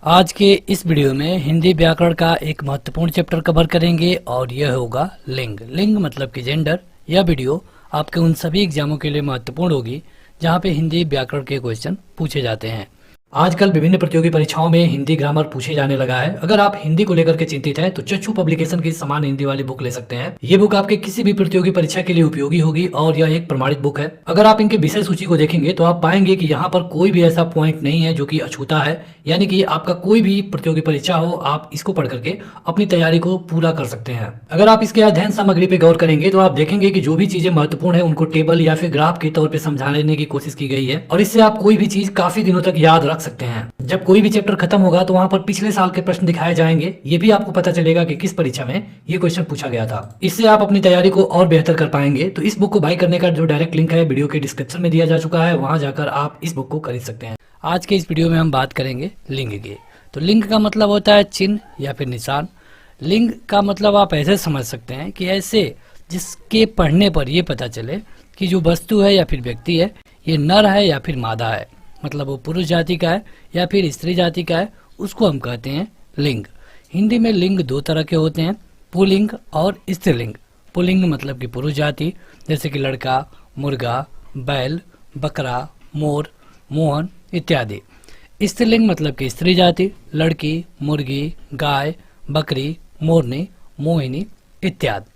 आज के इस वीडियो में हिंदी व्याकरण का एक महत्वपूर्ण चैप्टर कवर करेंगे और यह होगा लिंग। लिंग मतलब कि जेंडर। यह वीडियो आपके उन सभी एग्जामों के लिए महत्वपूर्ण होगी जहां पे हिंदी व्याकरण के क्वेश्चन पूछे जाते हैं। आजकल विभिन्न प्रतियोगी परीक्षाओं में हिंदी ग्रामर पूछे जाने लगा है। अगर आप हिंदी को लेकर के चिंतित हैं तो चक्षु पब्लिकेशन की समान हिंदी वाली बुक ले सकते हैं। ये बुक आपके किसी भी प्रतियोगी परीक्षा के लिए उपयोगी होगी और यह एक प्रमाणित बुक है। अगर आप इनके विषय सूची को देखेंगे तो आप पाएंगे कि यहाँ पर कोई भी ऐसा पॉइंट नहीं है जो कि अछूता है, यानी कि आपका कोई भी प्रतियोगी परीक्षा हो आप इसको पढ़ करके अपनी तैयारी को पूरा कर सकते हैं। अगर आप इसके अध्ययन सामग्री पे गौर करेंगे तो आप देखेंगे कि जो भी चीजें महत्वपूर्ण है उनको टेबल या फिर ग्राफ के तौर पे समझाने की कोशिश की गई है और इससे आप कोई भी चीज काफी दिनों तक याद रख सकते हैं। जब कोई भी चैप्टर खत्म होगा तो वहां पर पिछले साल के प्रश्न दिखाए जाएंगे। ये भी आपको पता चलेगा कि किस परीक्षा में ये क्वेश्चन पूछा गया था। इससे आप अपनी तैयारी को और बेहतर कर पाएंगे। तो इस बुक को बाय करने का जो डायरेक्ट लिंक है वीडियो के डिस्क्रिप्शन में दिया जा चुका है, वहां जाकर आप इस बुक को खरीद सकते हैं। आज के इस वीडियो में हम बात करेंगे लिंग की। तो लिंग का मतलब होता है चिन्ह या फिर निशान। लिंग का मतलब आप ऐसे समझ सकते हैं कि ऐसे जिसके पढ़ने पर यह पता चले कि जो वस्तु है या फिर व्यक्ति है ये नर है या फिर मादा है, मतलब वो पुरुष जाति का है या फिर स्त्री जाति का है, उसको हम कहते हैं लिंग। हिंदी में लिंग दो तरह के होते हैं, पुल्लिंग और स्त्रीलिंग। पुल्लिंग मतलब कि पुरुष जाति, जैसे कि लड़का, मुर्गा, बैल, बकरा, मोर, मोहन इत्यादि। स्त्रीलिंग मतलब कि स्त्री जाति, लड़की, मुर्गी, गाय, बकरी, मोरनी, मोहिनी इत्यादि।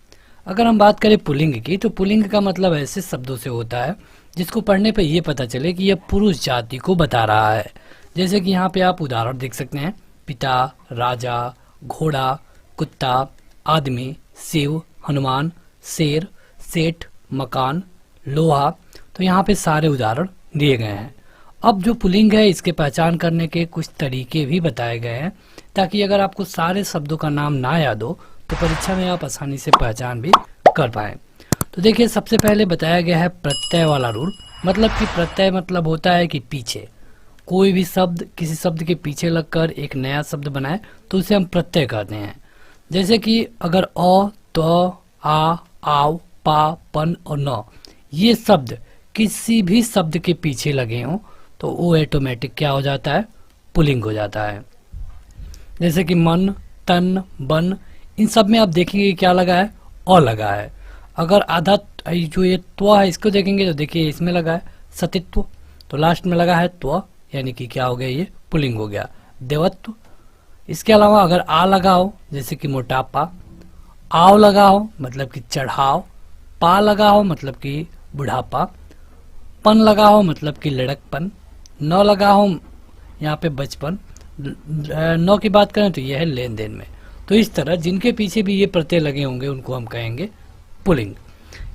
अगर हम बात करें पुल्लिंग की तो पुल्लिंग का मतलब ऐसे शब्दों से होता है जिसको पढ़ने पे ये पता चले कि यह पुरुष जाति को बता रहा है। जैसे कि यहाँ पे आप उदाहरण देख सकते हैं, पिता, राजा, घोड़ा, कुत्ता, आदमी, शिव, हनुमान, शेर, सेठ, मकान, लोहा। तो यहाँ पे सारे उदाहरण दिए गए हैं। अब जो पुल्लिंग है इसके पहचान करने के कुछ तरीके भी बताए गए हैं ताकि अगर आपको सारे शब्दों का नाम ना याद हो तो परीक्षा में आप आसानी से पहचान भी कर पाएं। तो देखिए, सबसे पहले बताया गया है प्रत्यय वाला रूल। मतलब कि प्रत्यय मतलब होता है कि पीछे कोई भी शब्द किसी शब्द के पीछे लगकर एक नया शब्द बनाए तो उसे हम प्रत्यय कहते हैं। जैसे कि अगर अ, त, आ, आव, पा, पन और न ये शब्द किसी भी शब्द के पीछे लगे हों तो वो ऑटोमेटिक क्या हो जाता है, पुल्लिंग हो जाता है। जैसे कि मन, तन, बन, इन सब में आप देखेंगे क्या लगा है, अ लगा है। अगर आधा जो ये त्व है इसको देखेंगे तो देखिए इसमें लगा है सतित्व, तो लास्ट में लगा है त्व, यानी कि क्या हो गया, ये पुल्लिंग हो गया, देवत्व। इसके अलावा अगर आ लगा हो जैसे कि मोटापा, आव लगा हो मतलब कि चढ़ाव, पा लगा हो मतलब कि बुढ़ापा, पन लगा हो मतलब कि लड़कपन, न लगा हो यहाँ पे बचपन, न की बात करें तो यह है लेन देन में। तो इस तरह जिनके पीछे भी ये प्रत्यय लगे होंगे उनको हम कहेंगे पुल्लिंग।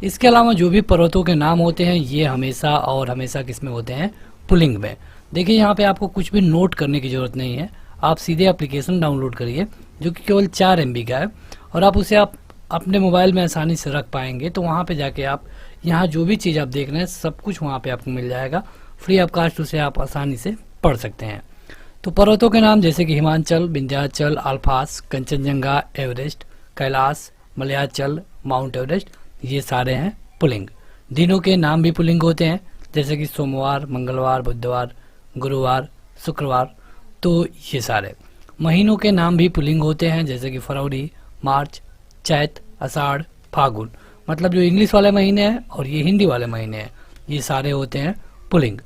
इसके अलावा जो भी पर्वतों के नाम होते हैं ये हमेशा और हमेशा किसमें होते हैं, पुल्लिंग में। देखिए यहाँ पे आपको कुछ भी नोट करने की जरूरत नहीं है, आप सीधे एप्लीकेशन डाउनलोड करिए जो कि केवल 4 MB का है और आप उसे आप अपने मोबाइल में आसानी से रख पाएंगे। तो वहाँ पे जाके आप यहाँ जो भी चीज़ आप देख रहे हैं सब कुछ वहाँ पे आपको मिल जाएगा, फ्री ऑफ कास्ट उसे आप आसानी से पढ़ सकते हैं। तो पर्वतों के नाम जैसे कि Himachal, Vindhyachal, अल्पास, Kanchenjunga, Everest, Kailash, Malayachal, mount Everest, ये सारे हैं पुल्लिंग। दिनों के नाम भी पुल्लिंग होते हैं जैसे कि सोमवार, मंगलवार, बुधवार, गुरुवार, शुक्रवार, तो ये सारे। महीनों के नाम भी पुल्लिंग होते हैं जैसे कि फरवरी, मार्च, चैत, आषाढ़, फागुन, मतलब जो इंग्लिश वाले महीने हैं और ये हिंदी वाले महीने हैं, ये सारे होते हैं पुल्लिंग।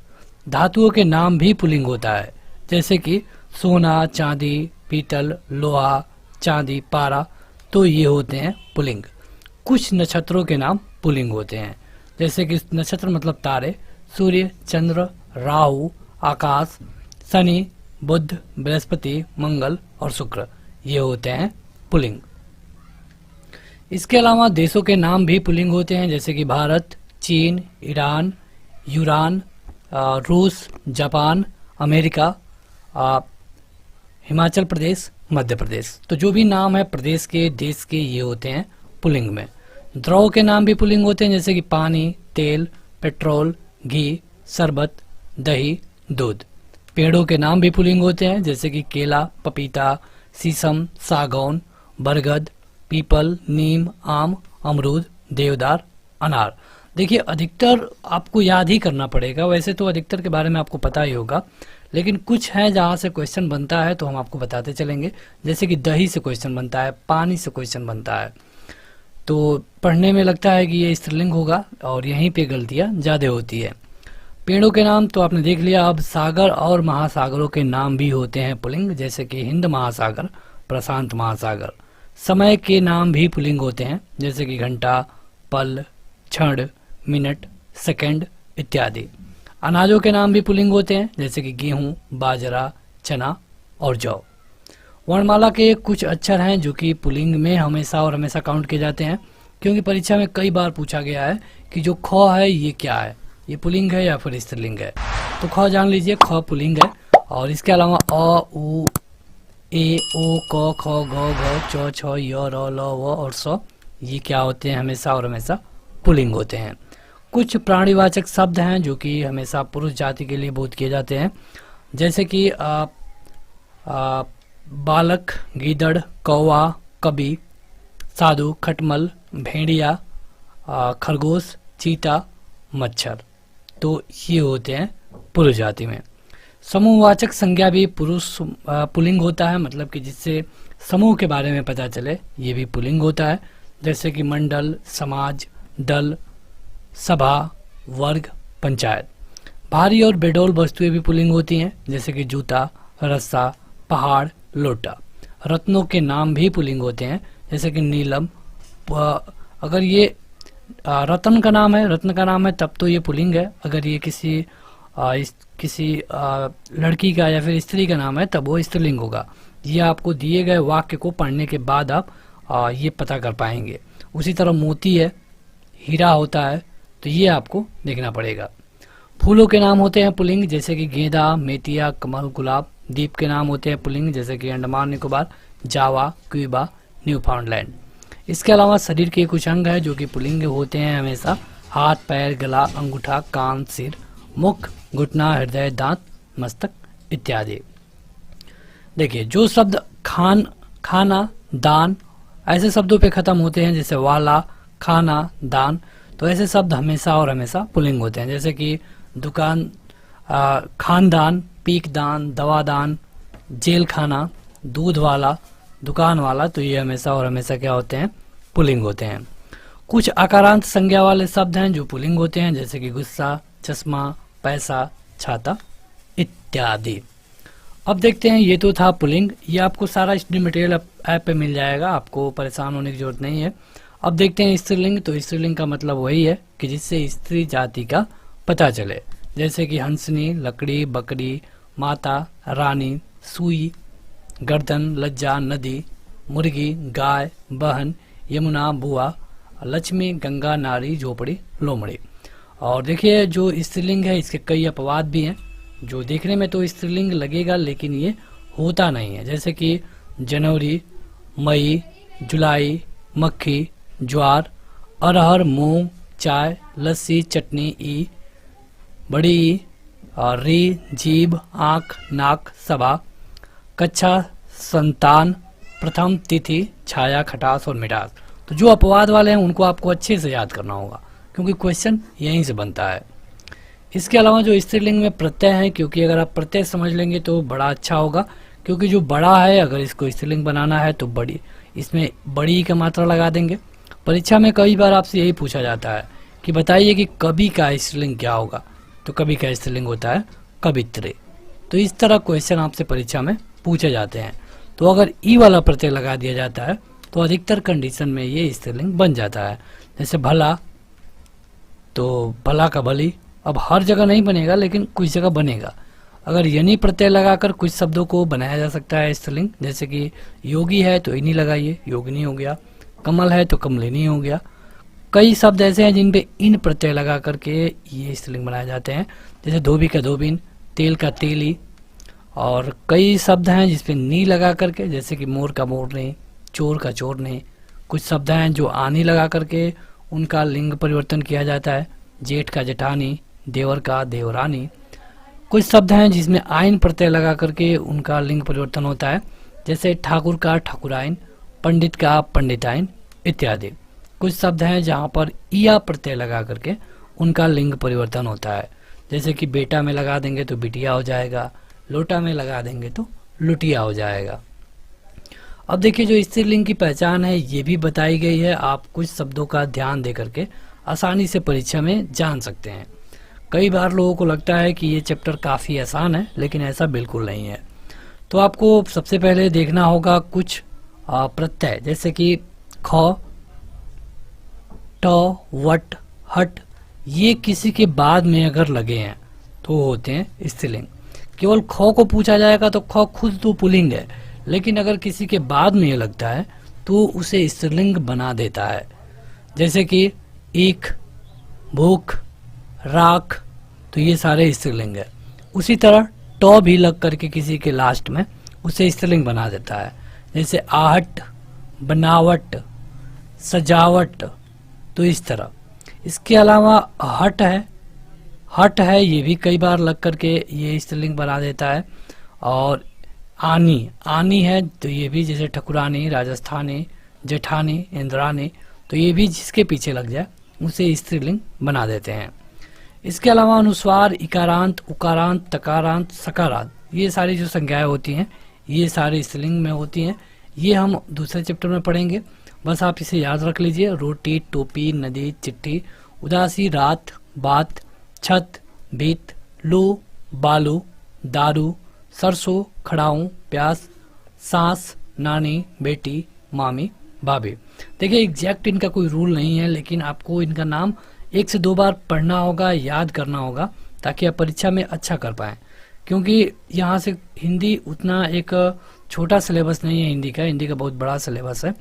धातुओं के नाम भी पुल्लिंग होता है जैसे कि सोना, चांदी, पीतल, लोहा, चांदी, पारा, तो ये होते हैं पुल्लिंग। कुछ नक्षत्रों के नाम पुल्लिंग होते हैं जैसे कि नक्षत्र मतलब तारे, सूर्य, चंद्र, राहु, आकाश, शनि, बुध, बृहस्पति, मंगल और शुक्र, ये होते हैं पुल्लिंग। इसके अलावा देशों के नाम भी पुल्लिंग होते हैं जैसे कि भारत, चीन, ईरान, यूरान, रूस, जापान, अमेरिका, हिमाचल प्रदेश, मध्य प्रदेश। तो जो भी नाम है प्रदेश के, देश के, ये होते हैं पुल्लिंग में। द्रव के नाम भी पुल्लिंग होते हैं जैसे कि पानी, तेल, पेट्रोल, घी, शरबत, दही, दूध। पेड़ों के नाम भी पुल्लिंग होते हैं जैसे कि केला, पपीता, शीशम, सागौन, बरगद, पीपल, नीम, आम, अमरूद, देवदार, अनार। देखिए अधिकतर आपको याद ही करना पड़ेगा, वैसे तो अधिकतर के बारे में आपको पता ही होगा, लेकिन कुछ हैं जहाँ से क्वेश्चन बनता है तो हम आपको बताते चलेंगे। जैसे कि दही से क्वेश्चन बनता है, पानी से क्वेश्चन बनता है, तो पढ़ने में लगता है कि ये स्त्रीलिंग होगा और यहीं पे गलतियाँ ज़्यादा होती है। पेड़ों के नाम तो आपने देख लिया। अब सागर और महासागरों के नाम भी होते हैं पुल्लिंग, जैसे कि हिंद महासागर, प्रशांत महासागर। समय के नाम भी पुल्लिंग होते हैं, जैसे कि घंटा, पल, क्षण, मिनट, सेकंड इत्यादि। अनाजों के नाम भी पुल्लिंग होते हैं, जैसे कि गेहूं, बाजरा, चना और जौ। वर्णमाला के कुछ अक्षर हैं जो कि पुल्लिंग में हमेशा और हमेशा काउंट किए जाते हैं, क्योंकि परीक्षा में कई बार पूछा गया है कि जो ख है ये क्या है, ये पुल्लिंग है या फिर स्त्रीलिंग है। तो ख जान लीजिए, ख पुल्लिंग है। और इसके अलावा अ, उ, ए, ओ, क, ख, ग, घ, च, छ, य, र, ल, व और स, ये क्या होते हैं, हमेशा और हमेशा पुल्लिंग होते हैं। कुछ प्राणीवाचक शब्द हैं जो कि हमेशा पुरुष जाति के लिए बोध किए जाते हैं, जैसे कि बालक, गीदड़, कौवा, कवि, साधु, खटमल, भेड़िया, खरगोश, चीता, मच्छर। तो ये होते हैं पुरुष जाति में। समूहवाचक संज्ञा भी पुरुष पुल्लिंग होता है, मतलब कि जिससे समूह के बारे में पता चले, ये भी पुल्लिंग होता है, जैसे कि मंडल, समाज, दल, सभा, वर्ग, पंचायत। भारी और बेडौल वस्तुएं भी पुल्लिंग होती हैं, जैसे कि जूता, रस्सा, पहाड़, लोटा। रत्नों के नाम भी पुल्लिंग होते हैं, जैसे कि नीलम। अगर ये रत्न का नाम है तब तो ये पुल्लिंग है। अगर ये किसी लड़की का या फिर स्त्री का नाम है तब वो स्त्रीलिंग होगा। ये आपको दिए गए वाक्य को पढ़ने के बाद आप ये पता कर पाएंगे। उसी तरह मोती है, हीरा होता है, तो ये आपको देखना पड़ेगा। फूलों के नाम होते हैं पुल्लिंग, जैसे कि गेंदा, मेतिया, कमल, गुलाब। द्वीप के नाम होते हैं पुल्लिंग, जैसे कि अंडमान निकोबार, जावा, क्यूबा, न्यूफाउंडलैंड। इसके अलावा शरीर के कुछ अंग हैं जो कि पुल्लिंग होते हैं हमेशा। हाथ, पैर, गला, अंगूठा, कान, सिर, मुख, घुटना, हृदय, दांत, मस्तक इत्यादि। देखिए, जो शब्द खाना, दान ऐसे शब्दों पे खत्म होते हैं, जैसे वाला, खाना, दान, तो ऐसे शब्द हमेशा और हमेशा पुल्लिंग होते हैं, जैसे कि दुकान, खानदान, पीकदान, दवादान, जेल खाना, दूध वाला, दुकान वाला, तो ये हमेशा और हमेशा क्या होते हैं, पुल्लिंग होते हैं। कुछ आकारांत संज्ञा वाले शब्द हैं जो पुल्लिंग होते हैं, जैसे कि गुस्सा, चश्मा, पैसा, छाता इत्यादि। अब देखते हैं, ये तो था पुल्लिंग। ये आपको सारा स्टडी मटेरियल ऐप पे मिल जाएगा, आपको परेशान होने की जरूरत नहीं है। अब देखते हैं स्त्रीलिंग। तो स्त्रीलिंग का मतलब वही है कि जिससे स्त्री जाति का पता चले, जैसे कि हंसनी, लकड़ी, बकरी, माता, रानी, सुई, गर्दन, लज्जा, नदी, मुर्गी, गाय, बहन, यमुना, बुआ, लक्ष्मी, गंगा, नारी, झोपड़ी, लोमड़ी। और देखिए, जो स्त्रीलिंग है इसके कई अपवाद भी हैं, जो देखने में तो स्त्रीलिंग लगेगा लेकिन ये होता नहीं है, जैसे कि जनवरी, मई, जुलाई, मक्खी, ज्वार, अरहर, मूंग, चाय, लस्सी, चटनी, ई, बड़ी ई, और री, जीभ, आँख, नाक, सभा, कच्छा, संतान, प्रथम, तिथि, छाया, खटास और मिठास। तो जो अपवाद वाले हैं उनको आपको अच्छे से याद करना होगा, क्योंकि क्वेश्चन यहीं से बनता है। इसके अलावा जो स्त्रीलिंग में प्रत्यय है, क्योंकि अगर आप प्रत्यय समझ लेंगे तो बड़ा अच्छा होगा, क्योंकि जो बड़ा है अगर इसको स्त्रीलिंग बनाना है तो बड़ी, इसमें बड़ी का मात्रा लगा देंगे। परीक्षा में कई बार आपसे यही पूछा जाता है कि बताइए कि कवि का स्त्रीलिंग क्या होगा, तो कवि का स्त्रीलिंग होता है कवित्रे। तो इस तरह क्वेश्चन आपसे परीक्षा में पूछे जाते हैं। तो अगर ई वाला प्रत्यय लगा दिया जाता है तो अधिकतर कंडीशन में ये स्त्रीलिंग बन जाता है, जैसे भला, तो भला का भली। अब हर जगह नहीं बनेगा लेकिन कुछ जगह बनेगा। अगर यनी प्रत्यय लगाकर कुछ शब्दों को बनाया जा सकता है स्त्रीलिंग, जैसे कि योगी है तो इनी लगाइए, योगिनी हो गया। कमल है तो कमलिनी हो गया। कई शब्द ऐसे हैं जिन पे इन प्रत्यय लगा करके ये स्त्रीलिंग बनाए जाते हैं, जैसे धोबी का धोबिन, तेल का तेली। और कई शब्द हैं जिसपे नी लगा करके, जैसे कि मोर का मोरनी, चोर का चोरनी। कुछ शब्द हैं जो आनी लगा करके उनका लिंग परिवर्तन किया जाता है, जेठ का जेठानी, देवर का देवरानी। कुछ शब्द हैं जिसमें आइन प्रत्यय लगा करके उनका लिंग परिवर्तन होता है, जैसे ठाकुर का ठाकुराइन, पंडित का पंडिताइन इत्यादि। कुछ शब्द हैं जहाँ पर इया प्रत्यय लगा करके उनका लिंग परिवर्तन होता है, जैसे कि बेटा में लगा देंगे तो बिटिया हो जाएगा, लोटा में लगा देंगे तो लुटिया हो जाएगा। अब देखिए जो स्त्रीलिंग की पहचान है ये भी बताई गई है, आप कुछ शब्दों का ध्यान दे करके आसानी से परीक्षा में जान सकते हैं। कई बार लोगों को लगता है कि ये चैप्टर काफ़ी आसान है, लेकिन ऐसा बिल्कुल नहीं है। तो आपको सबसे पहले देखना होगा कुछ प्रत्यय, जैसे कि ख, ट, वट, हट, ये किसी के बाद में अगर लगे हैं तो होते हैं स्त्रीलिंग। केवल ख को पूछा जाएगा तो ख खुद तो पुल्लिंग है, लेकिन अगर किसी के बाद में ये लगता है तो उसे स्त्रीलिंग बना देता है। जैसे कि ईख, भूख, राख, तो ये सारे स्त्रीलिंग है। उसी तरह ट भी लग करके किसी के लास्ट में उसे स्त्रीलिंग बना देता है, जैसे आहट, बनावट, सजावट, तो इस तरह। इसके अलावा हट है, ये भी कई बार लग करके ये स्त्रीलिंग बना देता है। और आनी है, तो ये भी जैसे ठकुरानी, राजस्थानी, जेठानी, इंद्रानी, तो ये भी जिसके पीछे लग जाए उसे स्त्रीलिंग बना देते हैं। इसके अलावा अनुस्वार, इकारांत, उकारांत, तकारांत, सकारांत, ये सारी जो संज्ञाएं होती हैं ये सारे स्त्रीलिंग में होती हैं। ये हम दूसरे चैप्टर में पढ़ेंगे, बस आप इसे याद रख लीजिए। रोटी, टोपी, नदी, चिट्ठी, उदासी, रात, बात, छत, भीत, लो, बालू, दारू, सरसों, खड़ाऊं, प्यास, सांस, नानी, बेटी, मामी, भाभी। देखिए एग्जैक्ट इनका कोई रूल नहीं है, लेकिन आपको इनका नाम 1 से 2 बार पढ़ना होगा, याद करना होगा, ताकि आप परीक्षा में अच्छा कर पाएं। क्योंकि यहाँ से हिंदी उतना एक छोटा सिलेबस नहीं है हिंदी का बहुत बड़ा सिलेबस है,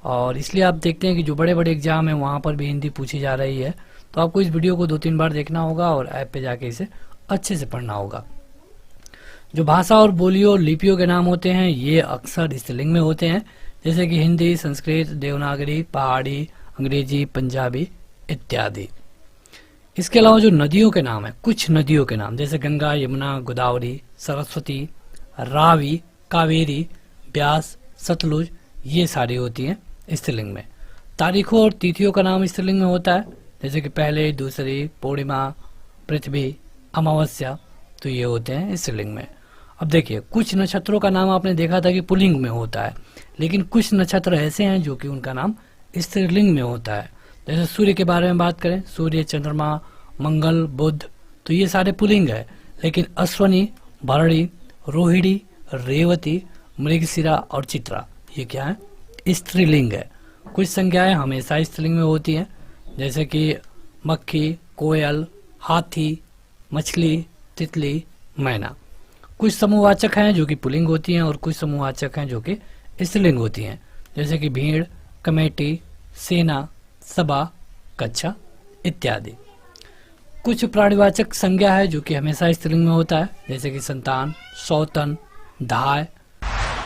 और इसलिए आप देखते हैं कि जो बड़े बड़े एग्जाम हैं वहाँ पर भी हिंदी पूछी जा रही है। तो आपको इस वीडियो को 2-3 बार देखना होगा और ऐप पे जाके इसे अच्छे से पढ़ना होगा। जो भाषा और बोलियों और लिपियों के नाम होते हैं ये अक्सर स्त्रीलिंग में होते हैं, जैसे कि हिंदी, संस्कृत, देवनागरी, पहाड़ी, अंग्रेजी, पंजाबी इत्यादि। इसके अलावा जो नदियों के नाम है, कुछ नदियों के नाम जैसे गंगा, यमुना, गोदावरी, सरस्वती, रावी, कावेरी, ब्यास, सतलुज, ये सारी होती हैं स्त्रीलिंग में। तारीखों और तिथियों का नाम स्त्रीलिंग में होता है, जैसे कि पहले, दूसरी, पूर्णिमा, पृथ्वी, अमावस्या, तो ये होते हैं स्त्रीलिंग में। अब देखिए कुछ नक्षत्रों का नाम आपने देखा था कि पुल्लिंग में होता है, लेकिन कुछ नक्षत्र ऐसे हैं जो कि उनका नाम स्त्रीलिंग में होता है। जैसे सूर्य के बारे में बात करें, सूर्य, चंद्रमा, मंगल, बुध, तो ये सारे पुल्लिंग है। लेकिन अश्वनी, भरणी, रोहिणी, रेवती, मृगशिरा और चित्रा, ये क्या है? स्त्रीलिंग है। कुछ संज्ञाएं हमेशा स्त्रीलिंग में होती हैं, जैसे कि मक्खी, कोयल, हाथी, मछली, तितली, मैना। कुछ समूहवाचक हैं जो कि पुल्लिंग होती हैं और कुछ समूहवाचक हैं जो कि स्त्रीलिंग होती हैं, जैसे कि भीड़, कमेटी, सेना, सभा, कक्षा इत्यादि। कुछ प्राणीवाचक संज्ञा है जो कि हमेशा स्त्रीलिंग में होता है, जैसे कि संतान, सौतन, धाय।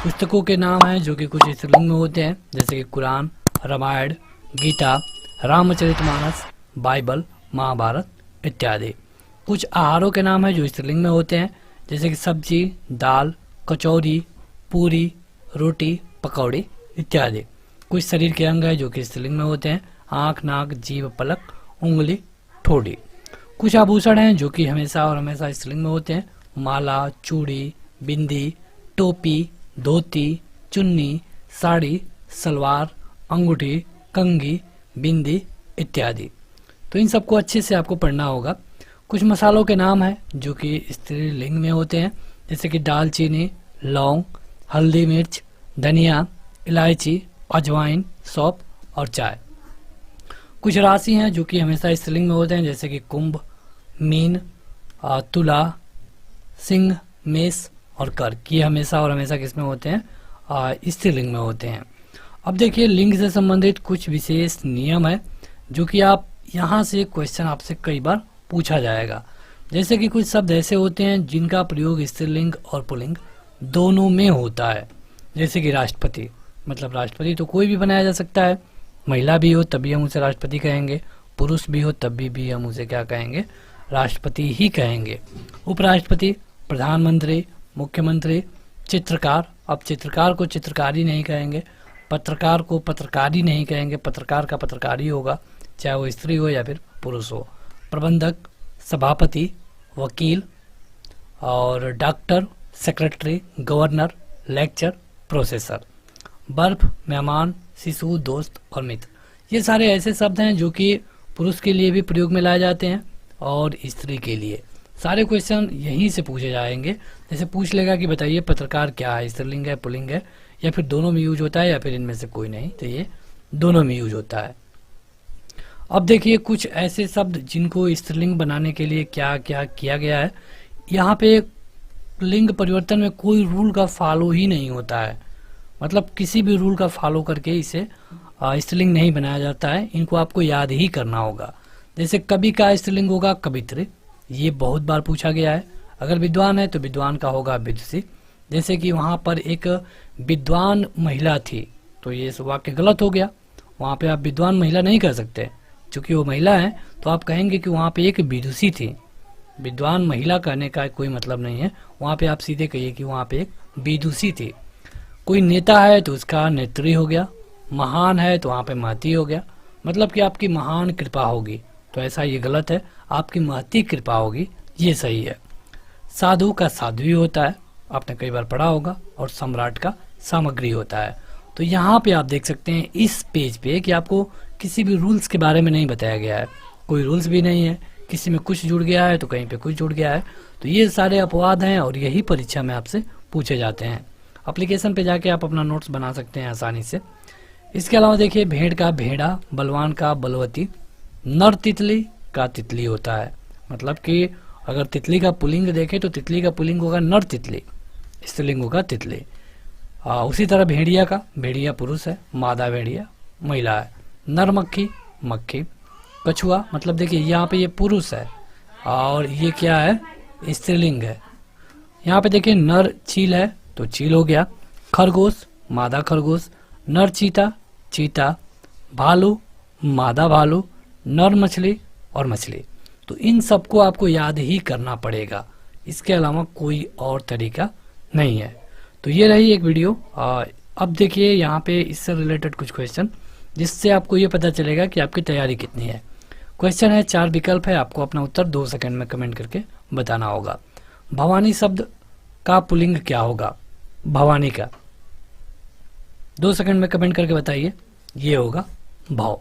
पुस्तकों के नाम हैं जो कि कुछ स्त्रीलिंग में होते हैं, जैसे कि कुरान, रामायण, गीता, रामचरितमानस, बाइबल, महाभारत इत्यादि। कुछ आहारों के नाम हैं जो स्त्रीलिंग में होते हैं, जैसे कि सब्जी, दाल, कचौरी, पूरी, रोटी, पकौड़ी इत्यादि। कुछ शरीर के अंग हैं जो कि स्त्रीलिंग में होते हैं, आँख, नाक, जीभ, पलक, उंगली, ठोड़ी। कुछ आभूषण हैं जो कि हमेशा स्त्रीलिंग में होते हैं, माला, चूड़ी, बिंदी, टोपी, धोती, चुन्नी, साड़ी, सलवार, अंगूठी, कंघी, बिंदी इत्यादि। तो इन सबको अच्छे से आपको पढ़ना होगा। कुछ मसालों के नाम हैं जो कि स्त्रीलिंग में होते हैं, जैसे कि दालचीनी, लौंग, हल्दी, मिर्च, धनिया, इलायची, अजवाइन, सौंफ और चाय। कुछ राशि हैं जो कि हमेशा स्त्रीलिंग में होते हैं, जैसे कि कुंभ, मीन, तुला, सिंह, मेष और कर्क। ये हमेशा किसमें होते हैं? स्त्रीलिंग में होते हैं। अब देखिए लिंग से संबंधित कुछ विशेष नियम है जो कि आप यहाँ से क्वेश्चन आपसे कई बार पूछा जाएगा। जैसे कि कुछ शब्द ऐसे होते हैं जिनका प्रयोग स्त्रीलिंग और पुल्लिंग दोनों में होता है, जैसे कि राष्ट्रपति, मतलब राष्ट्रपति तो कोई भी बनाया जा सकता है, महिला भी हो तब भी हम उसे राष्ट्रपति कहेंगे, पुरुष भी हो तब भी हम उसे क्या कहेंगे? राष्ट्रपति ही कहेंगे। उपराष्ट्रपति, प्रधानमंत्री, मुख्यमंत्री, चित्रकार, अब चित्रकार को चित्रकारी नहीं कहेंगे, पत्रकार को पत्रकारी नहीं कहेंगे, पत्रकार का पत्रकारी होगा, चाहे वो स्त्री हो या फिर पुरुष हो। प्रबंधक, सभापति, वकील और doctor, secretary, governor, lecture, professor. बर्फ, मेहमान, शिशु, दोस्त और मित्र, ये सारे ऐसे शब्द हैं जो कि पुरुष के लिए भी प्रयोग में लाए जाते हैं और स्त्री के लिए। सारे क्वेश्चन यहीं से पूछे जाएंगे। जैसे पूछ लेगा कि बताइए पत्रकार क्या है, स्त्रीलिंग है, पुल्लिंग है, या फिर दोनों में यूज होता है, या फिर इनमें से कोई नहीं, तो ये दोनों में यूज होता है। अब देखिए कुछ ऐसे शब्द जिनको स्त्रीलिंग बनाने के लिए क्या क्या किया गया है। यहाँ पे लिंग परिवर्तन में कोई रूल का फॉलो ही नहीं होता है, मतलब किसी भी रूल का फॉलो करके इसे स्त्रीलिंग नहीं बनाया जाता है। इनको आपको याद ही करना होगा। जैसे कवि का स्त्रीलिंग होगा कवित्री, ये बहुत बार पूछा गया है। अगर विद्वान है तो विद्वान का होगा विदुषी। जैसे कि वहाँ पर एक विद्वान महिला थी, तो ये वाक्य गलत हो गया। वहाँ पे आप विद्वान महिला नहीं कर सकते, क्योंकि वो महिला है, तो आप कहेंगे कि वहाँ पे एक विदुषी थी। विद्वान महिला कहने का कोई मतलब नहीं है, वहाँ पे आप सीधे कहिए कि वहाँ पे एक विदुषी थी। कोई नेता है तो उसका नेत्री हो गया, महान है तो वहाँ पे महती हो गया, मतलब कि आपकी महान कृपा होगी, तो ऐसा ये गलत है, आपकी महती कृपा होगी, ये सही है। साधु का साध्वी होता है, आपने कई बार पढ़ा होगा, और सम्राट का सामग्री होता है। तो यहाँ पे आप देख सकते हैं इस पेज पे कि आपको किसी भी रूल्स के बारे में नहीं बताया गया है, कोई रूल्स भी नहीं है, किसी में कुछ जुड़ गया है तो कहीं पे कुछ जुड़ गया है। तो ये सारे अपवाद हैं और यही परीक्षा में आपसे पूछे जाते हैं। एप्लीकेशन पे जाके आप अपना नोट्स बना सकते हैं आसानी से। इसके अलावा देखिए भेड़ का भेड़ा, बलवान का बलवती, नर तितली का तितली होता है, मतलब कि अगर तितली का पुल्लिंग देखें तो तितली का पुल्लिंग होगा नर तितली, स्त्रीलिंग होगा तितली। उसी तरह भेड़िया का, भेड़िया पुरुष है, मादा भेड़िया महिला है। नर मक्खी, मक्खी। कछुआ, मतलब देखिए यहाँ पे ये पुरुष है और ये क्या है, स्त्रीलिंग है। यहाँ पे देखिए नर चील है तो चील हो गया। खरगोश, मादा खरगोश। नर चीता, चीता। भालू, मादा भालू। नर मछली और मछली। तो इन सबको आपको याद ही करना पड़ेगा, इसके अलावा कोई और तरीका नहीं है। तो ये रही एक वीडियो। अब देखिए यहाँ पे इससे रिलेटेड कुछ क्वेश्चन, जिससे आपको ये पता चलेगा कि आपकी तैयारी कितनी है। क्वेश्चन है, 4 विकल्प है, आपको अपना उत्तर 2 सेकंड में कमेंट करके बताना होगा। भवानी शब्द का पुल्लिंग क्या होगा, भवानी का, 2 सेकंड में कमेंट करके बताइए। ये होगा भाव।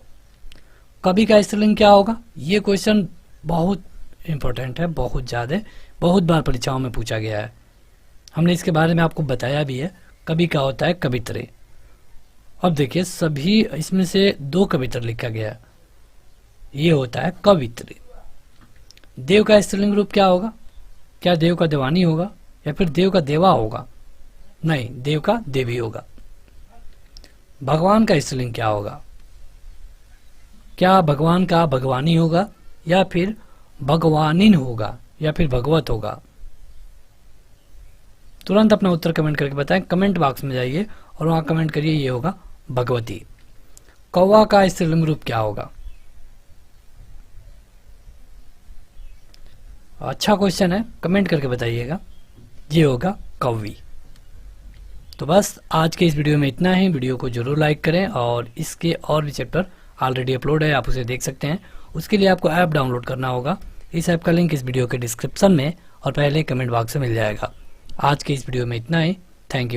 कवि का स्त्रीलिंग क्या होगा, ये क्वेश्चन बहुत इंपॉर्टेंट है, बहुत ज़्यादा, बहुत बार परीक्षाओं में पूछा गया है, हमने इसके बारे में आपको बताया भी है। कवि का होता है कवित्री। अब देखिए सभी इसमें से 2 कवित्र लिखा गया है, ये होता है कवित्री। देव का स्त्रीलिंग रूप क्या होगा, क्या देव का देवानी होगा या फिर देव का देवा होगा, नहीं, देव का देवी होगा। भगवान का स्त्रीलिंग क्या होगा, क्या भगवान का भगवानी होगा या फिर भगवानिन होगा या फिर भगवत होगा। तुरंत अपना उत्तर कमेंट करके बताएं। कमेंट बॉक्स में जाइए और वहां कमेंट करिए, ये होगा भगवती। कौवा का स्त्रीलिंग रूप क्या होगा, अच्छा क्वेश्चन है, कमेंट करके बताइएगा, ये होगा कौवी। तो बस आज के इस वीडियो में इतना ही। वीडियो को जरूर लाइक करें और इसके और भी चैप्टर ऑलरेडी अपलोड है, आप उसे देख सकते हैं। उसके लिए आपको ऐप डाउनलोड करना होगा। इस ऐप का लिंक इस वीडियो के डिस्क्रिप्शन में और पहले कमेंट बॉक्स में मिल जाएगा। आज के इस वीडियो में इतना ही। Thank you.